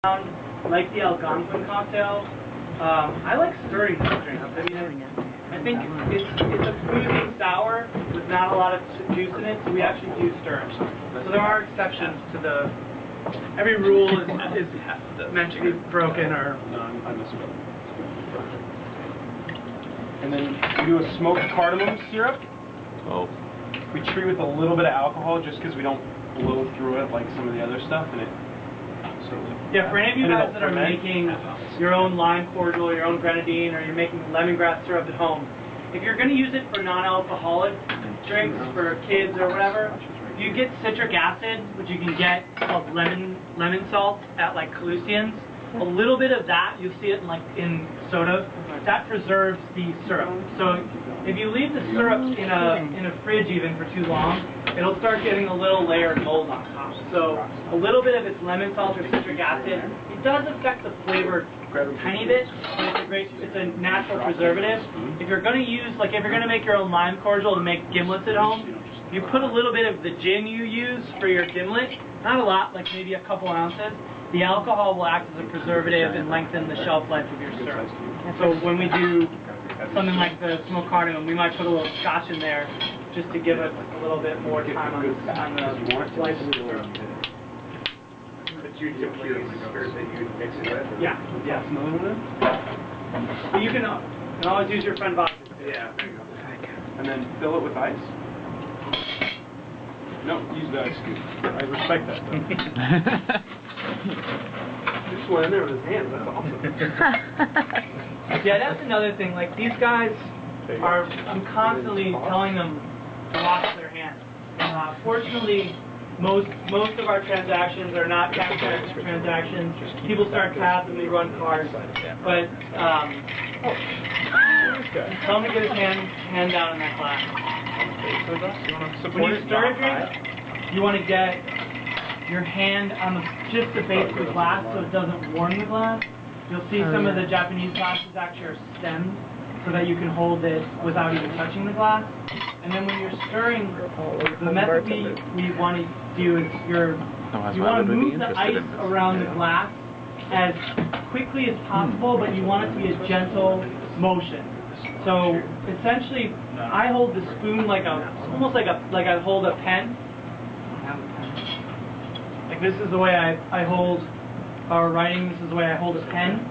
Like the Algonquin cocktail. I like stirring these drinks. I think it's a smoothie sour with not a lot of juice in it, so we actually do stir it. So there are exceptions to the. Every rule is meant to be broken or. And then we do a smoked cardamom syrup. Oh. We treat with a little bit of alcohol just because we don't blow through it like some of the other stuff, and it. Yeah, for any of you guys that are making your own lime cordial, your own grenadine, or you're making lemongrass syrup at home, if you're going to use it for non-alcoholic drinks, for kids or whatever, you get citric acid, which you can get called lemon salt at like Calusians. A little bit of that, you'll see it in soda, that preserves the syrup. So if you leave the syrup in a fridge even for too long, it'll start getting a little layer of mold on top. So a little bit of its lemon salt or citric acid, it does affect the flavor a tiny bit, but it's a natural preservative. If you're going to use, like if you're going to make your own lime cordial to make gimlets at home, you put a little bit of the gin you use for your gimlet, not a lot, like maybe a couple ounces. The alcohol will act as a preservative and lengthen the shelf life of your syrup. So when we do something like the smoked cardamom, we might put a little scotch in there just to give it a little bit more time on the life of the syrup. But you typically use spirit that you mix it with? Yeah. But you can always use your friend vodka. Yeah, there you go. And then fill it with ice. No, use the ice cube. I respect that though. Just went in there with his hands, that's awesome. Yeah, that's another thing. Like these guys I'm constantly telling them to wash their hands. Fortunately, most of our transactions are not cash transactions. People start tabs and they run cards. But tell him to get his hand down in that glass. When you stir a drink, you want to get your hand on just the base of the glass so it doesn't warm the glass. You'll see some of the Japanese glasses actually are stemmed so that you can hold it without even touching the glass. And then when you're stirring, the method we want to do is you want to move the ice around the glass as quickly as possible, but you want it to be a gentle motion. So essentially, I hold the spoon almost like I hold a pen. Like this is the way I hold our writing. This is the way I hold a pen.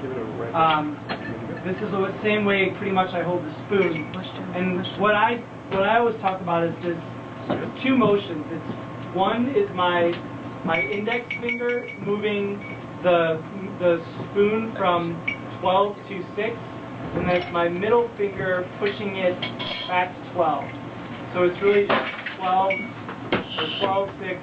This is the same way pretty much I hold the spoon. And what I always talk about is this two motions. It's one is my index finger moving the spoon from 12 to 6, and then it's my middle finger pushing it back to 12. So it's really just 12 or 12, 6.